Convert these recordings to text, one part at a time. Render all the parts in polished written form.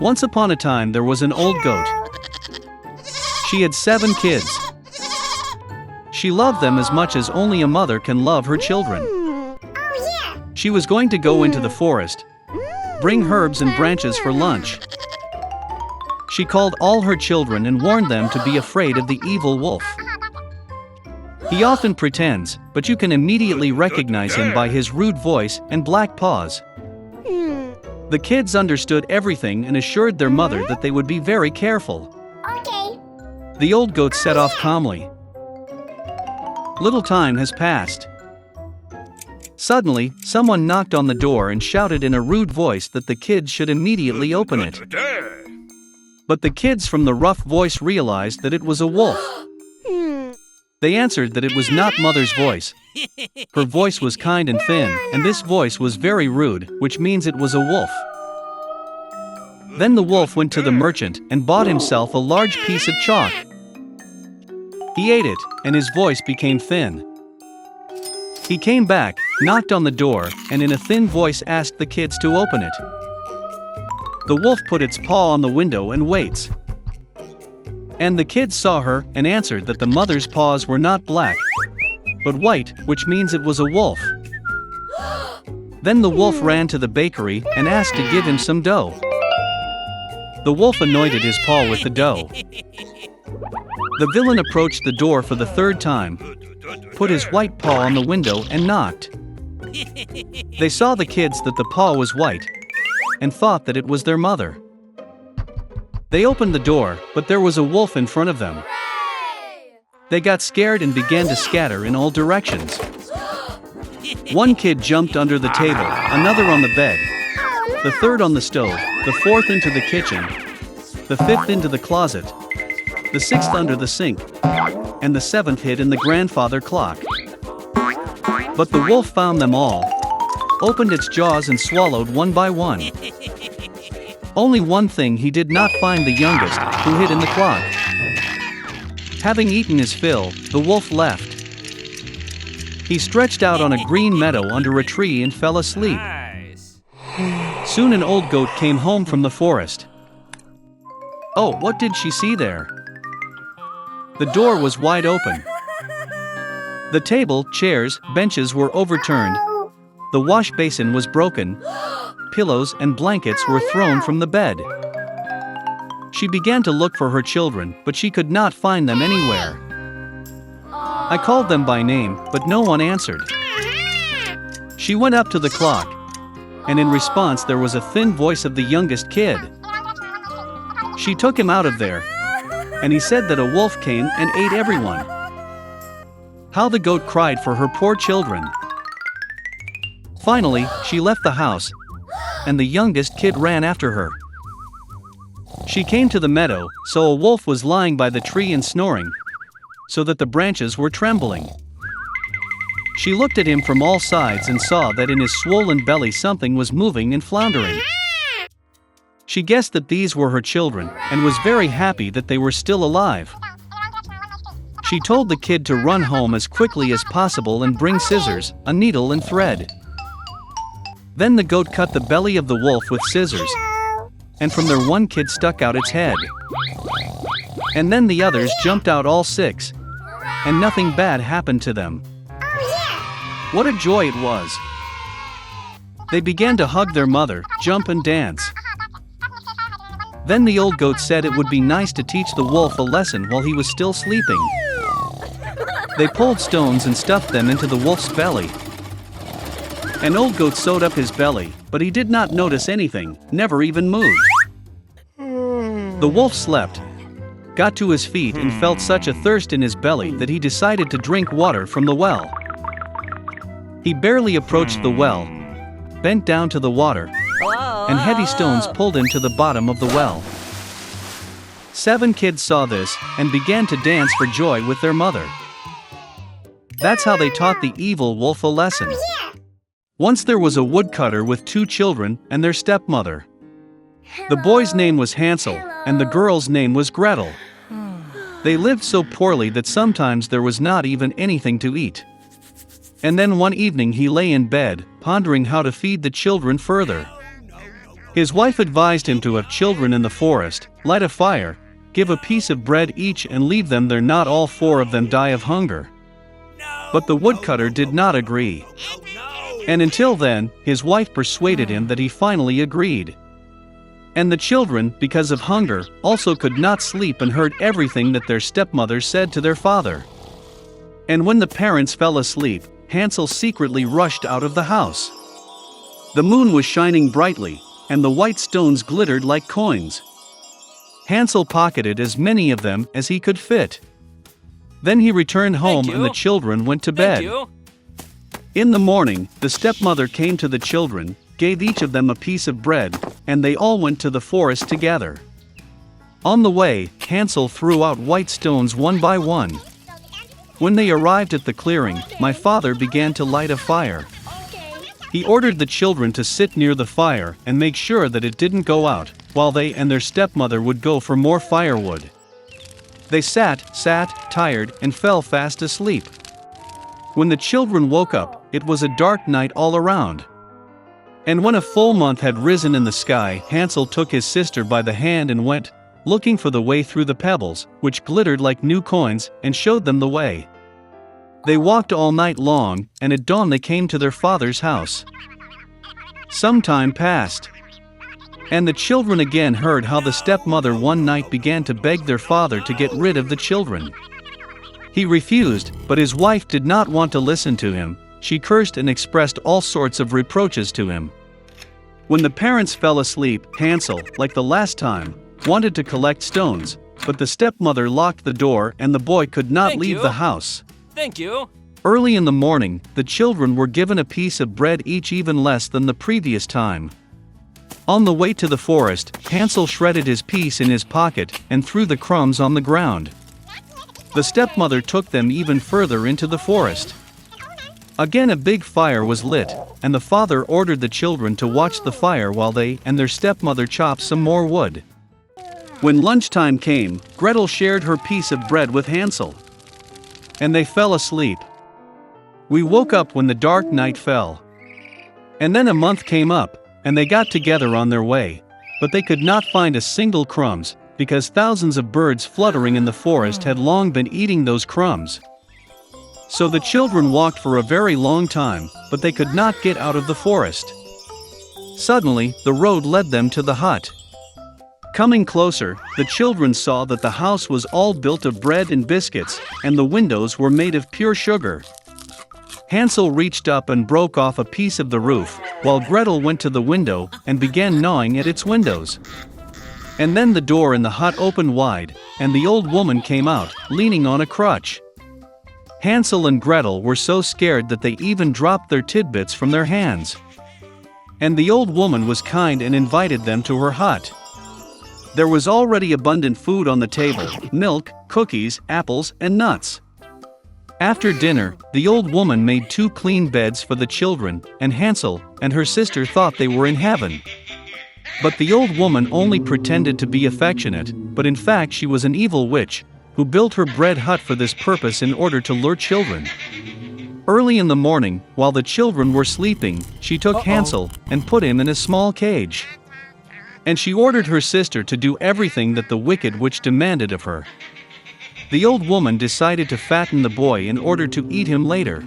Once upon a time there was an old goat. She had 7 kids. She loved them as much as only a mother can love her children. She was going to go into the forest, bring herbs and branches for lunch. She called all her children and warned them to be afraid of the evil wolf. He often pretends, but you can immediately recognize him by his rude voice and black paws. The kids understood everything and assured their mother that they would be very careful. Okay. The old goat set off calmly. Little time has passed. Suddenly, someone knocked on the door and shouted in a rude voice that the kids should immediately open it. But the kids from the rough voice realized that it was a wolf. They answered that it was not mother's voice. Her voice was kind and thin, and this voice was very rude, which means it was a wolf. Then the wolf went to the merchant and bought himself a large piece of chalk. He ate it, and his voice became thin. He came back, knocked on the door, and in a thin voice asked the kids to open it. The wolf put its paw on the window and waits. And the kids saw her and answered that the mother's paws were not black, but white, which means it was a wolf. Then the wolf ran to the bakery and asked to give him some dough. The wolf anointed his paw with the dough. The villain approached the door for the 3rd time, put his white paw on the window and knocked. They saw the kids that the paw was white, and thought that it was their mother. They opened the door, but there was a wolf in front of them. They got scared and began to scatter in all directions. One kid jumped under the table, another on the bed, the 3rd on the stove, the 4th into the kitchen, the 5th into the closet, the 6th under the sink, and the 7th hid in the grandfather clock. But the wolf found them all, opened its jaws and swallowed one by one. Only one thing he did not find: the youngest, who hid in the clock. Having eaten his fill, the wolf left. He stretched out on a green meadow under a tree and fell asleep. Soon an old goat came home from the forest. Oh, what did she see there? The door was wide open. The table, chairs, benches were overturned. The wash basin was broken. Pillows and blankets were thrown from the bed. She began to look for her children, but she could not find them anywhere. I called them by name, but no one answered. She went up to the clock, and in response there was a thin voice of the youngest kid. She took him out of there, and he said that a wolf came and ate everyone. How the goat cried for her poor children. Finally, she left the house, and the youngest kid ran after her. She came to the meadow, so a wolf was lying by the tree and snoring, so that the branches were trembling. She looked at him from all sides and saw that in his swollen belly something was moving and floundering. She guessed that these were her children, and was very happy that they were still alive. She told the kid to run home as quickly as possible and bring scissors, a needle and thread. Then the goat cut the belly of the wolf with scissors, and from there one kid stuck out its head. And then the others jumped out, all 6, and nothing bad happened to them. What a joy it was! They began to hug their mother, jump and dance. Then the old goat said it would be nice to teach the wolf a lesson while he was still sleeping. They pulled stones and stuffed them into the wolf's belly. An old goat sewed up his belly, but he did not notice anything, never even moved. The wolf slept, got to his feet and felt such a thirst in his belly that he decided to drink water from the well. He barely approached the well, bent down to the water, and heavy stones pulled him to the bottom of the well. 7 kids saw this and began to dance for joy with their mother. That's how they taught the evil wolf a lesson. Once there was a woodcutter with 2 children and their stepmother. The boy's name was Hansel, and the girl's name was Gretel. They lived so poorly that sometimes there was not even anything to eat. And then one evening he lay in bed, pondering how to feed the children further. His wife advised him to have children in the forest, light a fire, give a piece of bread each and leave them there, not all four of them die of hunger. But the woodcutter did not agree. And until then, his wife persuaded him that he finally agreed. And the children, because of hunger, also could not sleep and heard everything that their stepmother said to their father. And when the parents fell asleep, Hansel secretly rushed out of the house. The moon was shining brightly, and the white stones glittered like coins. Hansel pocketed as many of them as he could fit. Then he returned home and the children went to bed. In the morning, the stepmother came to the children, gave each of them a piece of bread, and they all went to the forest together. On the way, Hansel threw out white stones one by one. When they arrived at the clearing, my father began to light a fire. He ordered the children to sit near the fire and make sure that it didn't go out, while they and their stepmother would go for more firewood. They sat, tired, and fell fast asleep. When the children woke up, it was a dark night all around. And when a full month had risen in the sky, Hansel took his sister by the hand and went, looking for the way through the pebbles, which glittered like new coins, and showed them the way. They walked all night long, and at dawn they came to their father's house. Some time passed. And the children again heard how the stepmother one night began to beg their father to get rid of the children. He refused, but his wife did not want to listen to him. She cursed and expressed all sorts of reproaches to him. When the parents fell asleep, Hansel, like the last time, wanted to collect stones, but the stepmother locked the door and the boy could not leave the house. Thank you. Early in the morning, the children were given a piece of bread each, even less than the previous time. On the way to the forest, Hansel shredded his piece in his pocket and threw the crumbs on the ground. The stepmother took them even further into the forest. Again a big fire was lit, and the father ordered the children to watch the fire while they and their stepmother chopped some more wood. When lunchtime came, Gretel shared her piece of bread with Hansel. And they fell asleep. We woke up when the dark night fell. And then a month came up, and they got together on their way, but they could not find a single crumbs, because thousands of birds fluttering in the forest had long been eating those crumbs. So the children walked for a very long time, but they could not get out of the forest. Suddenly, the road led them to the hut. Coming closer, the children saw that the house was all built of bread and biscuits, and the windows were made of pure sugar. Hansel reached up and broke off a piece of the roof, while Gretel went to the window and began gnawing at its windows. And then the door in the hut opened wide, and the old woman came out, leaning on a crutch. Hansel and Gretel were so scared that they even dropped their tidbits from their hands. And the old woman was kind and invited them to her hut. There was already abundant food on the table: milk, cookies, apples, and nuts. After dinner, the old woman made 2 clean beds for the children, and Hansel and her sister thought they were in heaven. But the old woman only pretended to be affectionate, but in fact she was an evil witch, who built her bread hut for this purpose in order to lure children. Early in the morning, while the children were sleeping, she took Hansel and put him in a small cage. And she ordered her sister to do everything that the wicked witch demanded of her. The old woman decided to fatten the boy in order to eat him later.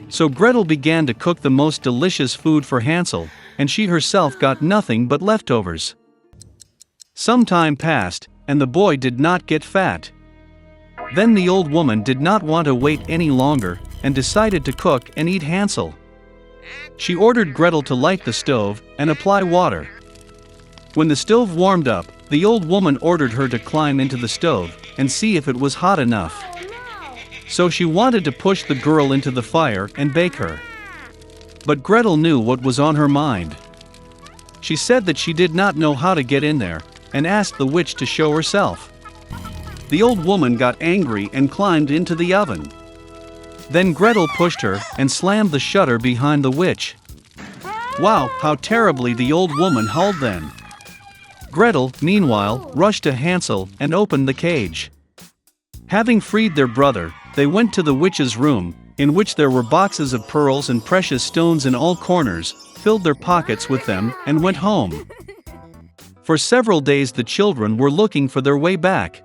So Gretel began to cook the most delicious food for Hansel, and she herself got nothing but leftovers. Some time passed, and the boy did not get fat. Then the old woman did not want to wait any longer, and decided to cook and eat Hansel. She ordered Gretel to light the stove and apply water. When the stove warmed up, the old woman ordered her to climb into the stove and see if it was hot enough. So she wanted to push the girl into the fire and bake her. But Gretel knew what was on her mind. She said that she did not know how to get in there, and asked the witch to show herself. The old woman got angry and climbed into the oven. Then Gretel pushed her and slammed the shutter behind the witch. Wow, how terribly the old woman howled then. Gretel, meanwhile, rushed to Hansel and opened the cage. Having freed their brother, they went to the witch's room, in which there were boxes of pearls and precious stones in all corners, filled their pockets with them and went home. For several days the children were looking for their way back.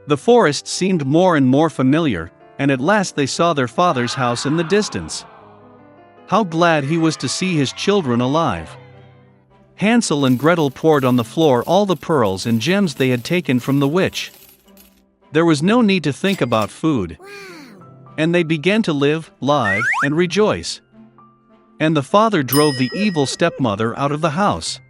The forest seemed more and more familiar, and at last they saw their father's house in the distance. How glad he was to see his children alive! Hansel and Gretel poured on the floor all the pearls and gems they had taken from the witch. There was no need to think about food. And they began to live, and rejoice. And the father drove the evil stepmother out of the house.